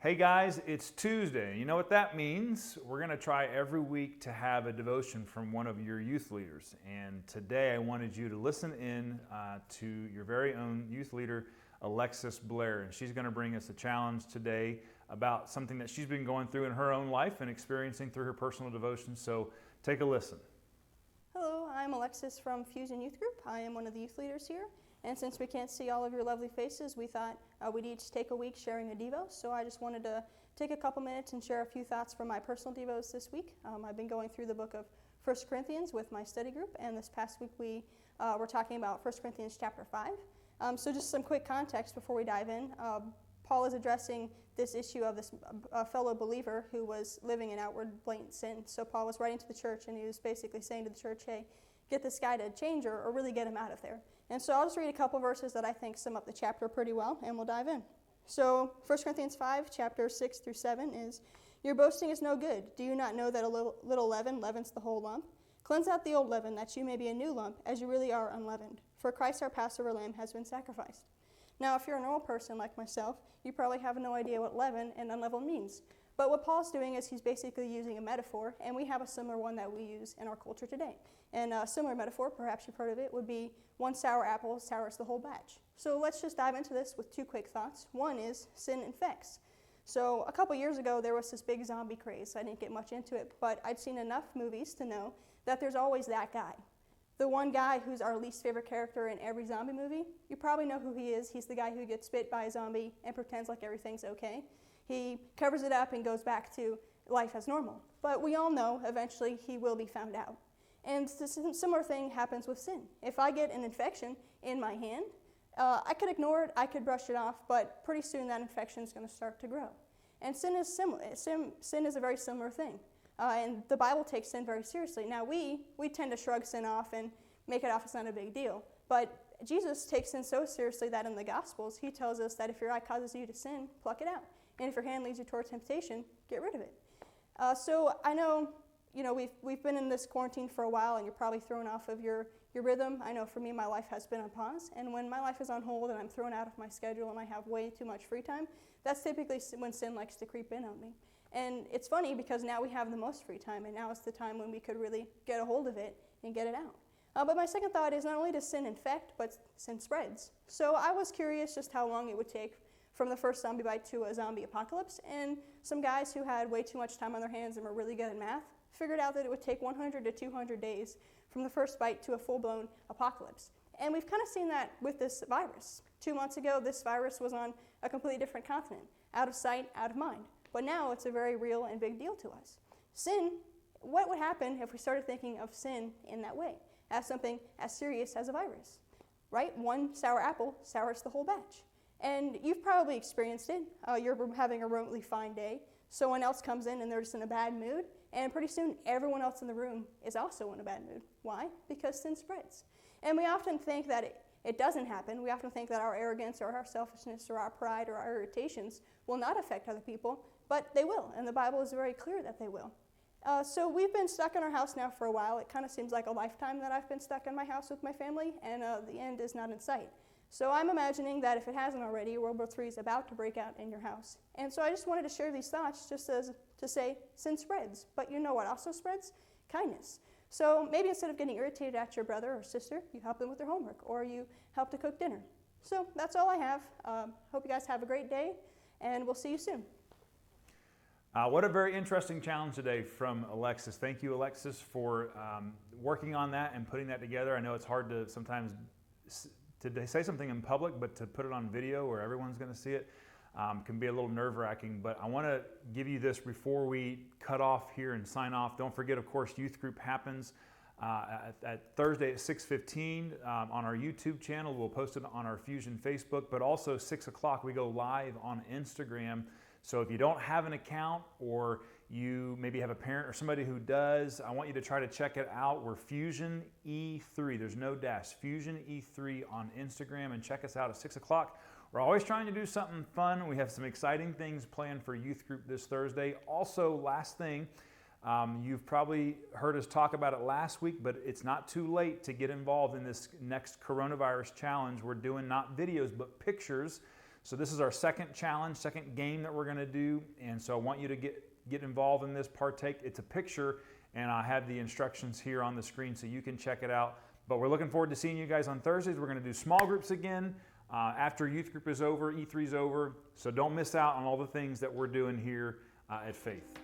Hey guys, it's Tuesday. You know what that means? We're going to try every week to have a devotion from one of your youth leaders. And today I wanted you to listen in to your very own youth leader, Alexis Blair. And she's going to bring us a challenge today about something that she's been going through in her own life and experiencing through her personal devotion. So take a listen. Hello, I'm Alexis from Fusion Youth Group. I am one of the youth leaders here. And since we can't see all of your lovely faces, we thought we'd each take a week sharing a Devo. So I just wanted to take a couple minutes and share a few thoughts from my personal Devos this week. I've been going through the book of 1 Corinthians with my study group, and this past week we were talking about 1 Corinthians chapter 5. So just some quick context before we dive in. Paul is addressing this issue of this fellow believer who was living in outward blatant sin. So Paul was writing to the church, and he was basically saying to the church, hey, get this guy to change or really get him out of there. And so I'll just read a couple verses that I think sum up the chapter pretty well, and we'll dive in. So 1 Corinthians 5, chapter 6 through 7 is, your boasting is no good. Do you not know that a little leaven leavens the whole lump? Cleanse out the old leaven, that you may be a new lump, as you really are unleavened. For Christ our Passover lamb has been sacrificed. Now, if you're a normal person like myself, you probably have no idea what leaven and unleavened means. But what Paul's doing is he's basically using a metaphor, and we have a similar one that we use in our culture today. And a similar metaphor, perhaps you've heard of it, would be one sour apple sours the whole batch. So let's just dive into this with two quick thoughts. One is sin infects. So a couple years ago, there was this big zombie craze. I didn't get much into it, but I'd seen enough movies to know that there's always that guy. The one guy who's our least favorite character in every zombie movie, you probably know who he is. He's the guy who gets bit by a zombie and pretends like everything's okay. He covers it up and goes back to life as normal. But we all know eventually he will be found out. And a similar thing happens with sin. If I get an infection in my hand, I could ignore it, I could brush it off, but pretty soon that infection is going to start to grow. And sin is similar. Sin is a very similar thing. And the Bible takes sin very seriously. Now we tend to shrug sin off and make it off as not a big deal. But Jesus takes sin so seriously that in the Gospels, he tells us that if your eye causes you to sin, pluck it out. And if your hand leads you toward temptation, get rid of it. So I know, we've been in this quarantine for a while, and you're probably thrown off of your rhythm. I know for me, my life has been on pause. And when my life is on hold and I'm thrown out of my schedule and I have way too much free time, that's typically when sin likes to creep in on me. And it's funny because now we have the most free time, and now is the time when we could really get a hold of it and get it out. But my second thought is not only does sin infect, but sin spreads. So I was curious just how long it would take from the first zombie bite to a zombie apocalypse, and some guys who had way too much time on their hands and were really good at math figured out that it would take 100 to 200 days from the first bite to a full-blown apocalypse. And we've kind of seen that with this virus. 2 months ago, this virus was on a completely different continent, out of sight, out of mind. But now it's a very real and big deal to us. Sin, what would happen if we started thinking of sin in that way, as something as serious as a virus? Right? One sour apple sours the whole batch. And you've probably experienced it. You're having a remotely fine day. Someone else comes in and they're just in a bad mood. And pretty soon, everyone else in the room is also in a bad mood. Why? Because sin spreads. And we often think that it doesn't happen. We often think that our arrogance or our selfishness or our pride or our irritations will not affect other people, but they will. And the Bible is very clear that they will. So we've been stuck in our house now for a while. It kind of seems like a lifetime that I've been stuck in my house with my family, and the end is not in sight. So I'm imagining that if it hasn't already, World War III is about to break out in your house. And so I just wanted to share these thoughts just as to say sin spreads. But you know what also spreads? Kindness. So maybe instead of getting irritated at your brother or sister, you help them with their homework, or you help to cook dinner. So that's all I have. Hope you guys have a great day, and we'll see you soon. What a very interesting challenge today from Alexis. Thank you, Alexis, for working on that and putting that together. I know it's hard to sometimes to say something in public, but to put it on video where everyone's going to see it can be a little nerve-wracking. But I want to give you this before we cut off here and sign off. Don't forget, of course, youth group happens at Thursday at 6:15 on our YouTube channel. We'll post it on our Fusion Facebook, but also 6 o'clock we go live on Instagram. So if you don't have an account, or you maybe have a parent or somebody who does, I want you to try to check it out. We're Fusion E3. There's no dash. Fusion E3 on Instagram, and check us out at 6 o'clock. We're always trying to do something fun. We have some exciting things planned for youth group this Thursday. Also, last thing, you've probably heard us talk about it last week, but it's not too late to get involved in this next coronavirus challenge. We're doing not videos, but pictures. So this is our second challenge, second game that we're going to do, and so I want you to get involved in this, partake. It's a picture, and I have the instructions here on the screen so you can check it out. But we're looking forward to seeing you guys on Thursdays. We're going to do small groups again after youth group is over, E3 is over. So don't miss out on all the things that we're doing here at Faith.